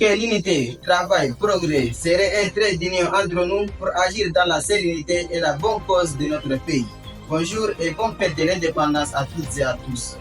que l'unité, travail, progrès serait un trait d'union entre nous pour agir dans la sérénité et la bonne cause de notre pays. Bonjour et bonne fête de l'indépendance à toutes et à tous.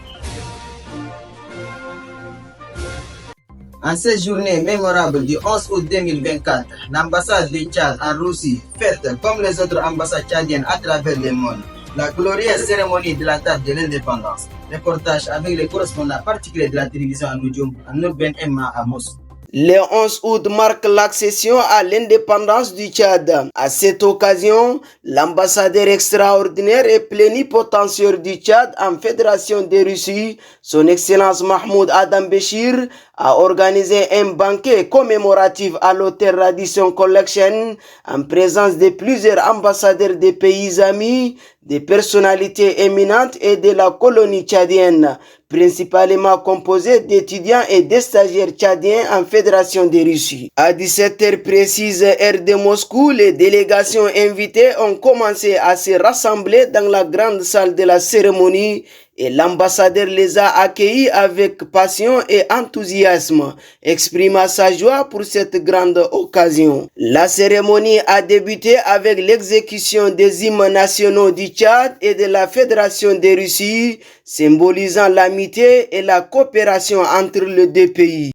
En cette journée mémorable du 11 août 2024, l'ambassade du Tchad en Russie fête comme les autres ambassades tchadiennes à travers le monde la glorieuse cérémonie de la date de l'indépendance. Reportage avec les correspondants particuliers de la télévision en audio en Urban Emma à Moscou. Le 11 août marque l'accession à l'indépendance du Tchad. À cette occasion, l'ambassadeur extraordinaire et plénipotentiaire du Tchad en Fédération de Russie, son Excellence Mahmoud Adam Béchir, a organisé un banquet commémoratif à l'hôtel Radisson Collection en présence de plusieurs ambassadeurs des pays amis, des personnalités éminentes et de la colonie tchadienne, principalement composée d'étudiants et de stagiaires tchadiens en Fédération de Russie. À 17h précise heure de Moscou, les délégations invitées ont commencé à se rassembler dans la grande salle de la cérémonie et l'ambassadeur les a accueillis avec passion et enthousiasme, exprimant sa joie pour cette grande occasion. La cérémonie a débuté avec l'exécution des hymnes nationaux du Tchad et de la Fédération de Russie, symbolisant l'amitié et la coopération entre les deux pays.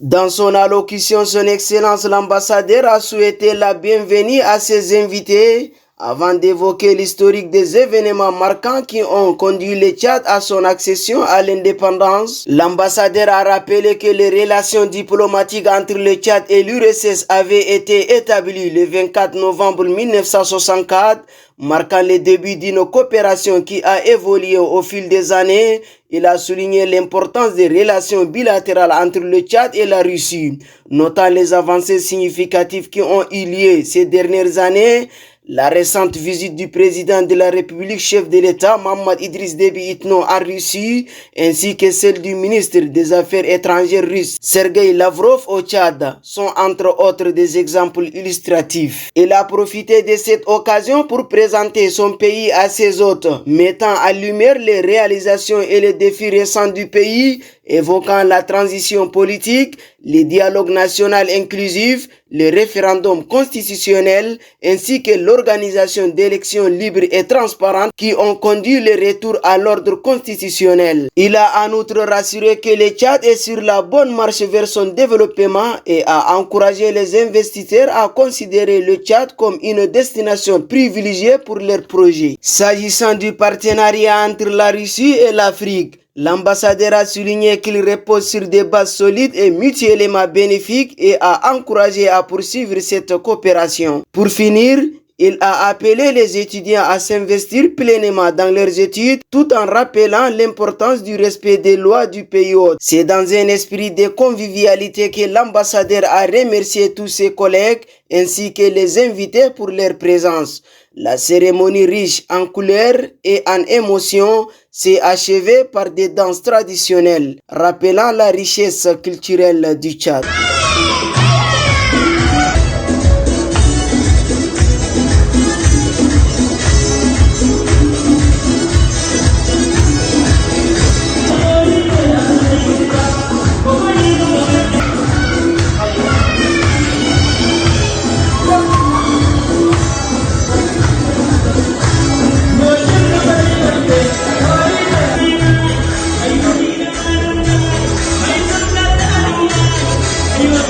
Dans son allocution, son Excellence l'ambassadeur a souhaité la bienvenue à ses invités avant d'évoquer l'historique des événements marquants qui ont conduit le Tchad à son accession à l'indépendance. L'ambassadeur a rappelé que les relations diplomatiques entre le Tchad et l'URSS avaient été établies le 24 novembre 1964, marquant le début d'une coopération qui a évolué au fil des années. Il a souligné l'importance des relations bilatérales entre le Tchad et la Russie, notant les avancées significatives qui ont eu lieu ces dernières années. La récente visite du président de la République, chef de l'État, Mohamed Idriss Déby Itno en Russie, ainsi que celle du ministre des Affaires étrangères russe, Sergueï Lavrov au Tchad, sont entre autres des exemples illustratifs. Il a profité de cette occasion pour présenter son pays à ses hôtes, mettant en lumière les réalisations et les défis récents du pays, évoquant la transition politique, le dialogue national inclusif, le référendum constitutionnel, ainsi que l'organisation d'élections libres et transparentes qui ont conduit le retour à l'ordre constitutionnel. Il a en outre rassuré que le Tchad est sur la bonne marche vers son développement et a encouragé les investisseurs à considérer le Tchad comme une destination privilégiée pour leurs projets. S'agissant du partenariat entre la Russie et l'Afrique, l'ambassadeur a souligné qu'il repose sur des bases solides et mutuellement bénéfiques et a encouragé à poursuivre cette coopération. Pour finir, il a appelé les étudiants à s'investir pleinement dans leurs études tout en rappelant l'importance du respect des lois du pays hôte. C'est dans un esprit de convivialité que l'ambassadeur a remercié tous ses collègues ainsi que les invités pour leur présence. La cérémonie riche en couleurs et en émotions s'est achevée par des danses traditionnelles, rappelant la richesse culturelle du Tchad.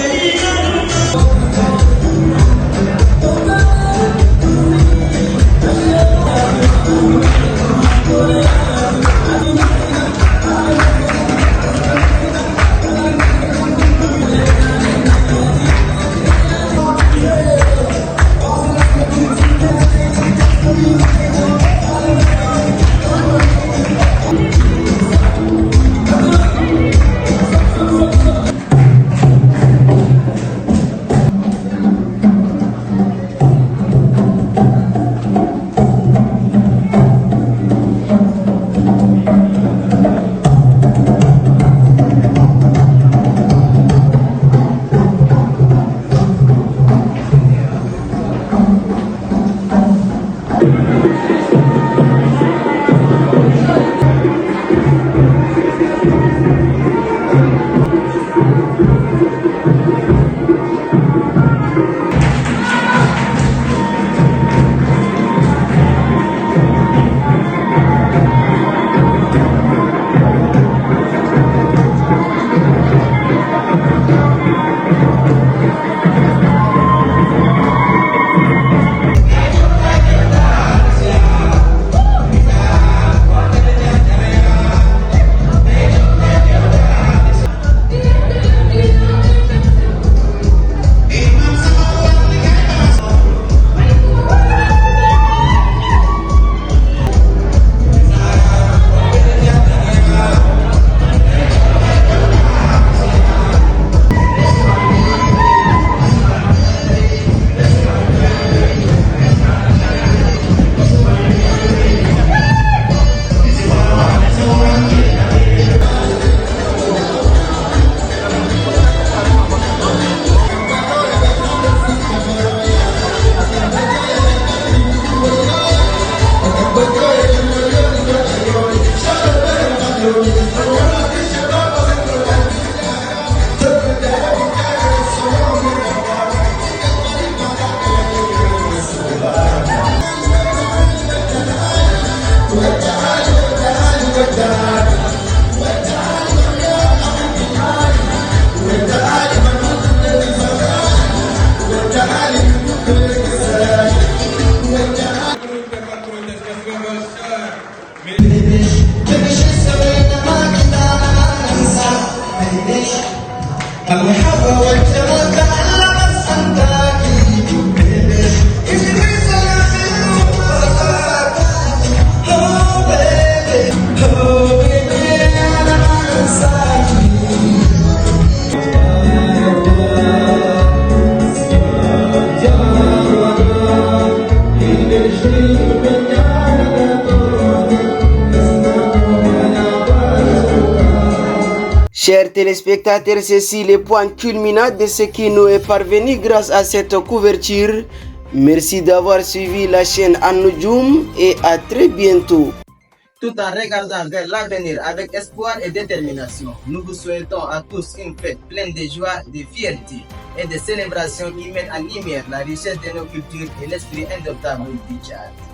Ayuda, Chers téléspectateurs, ceci le point culminant de ce qui nous est parvenu grâce à cette couverture. Merci d'avoir suivi la chaîne An-Nujum et à très bientôt. Tout en regardant vers l'avenir avec espoir et détermination, nous vous souhaitons à tous une fête pleine de joie, de fierté et de célébration qui mène en lumière la richesse de nos cultures et l'esprit indomptable du Tchad.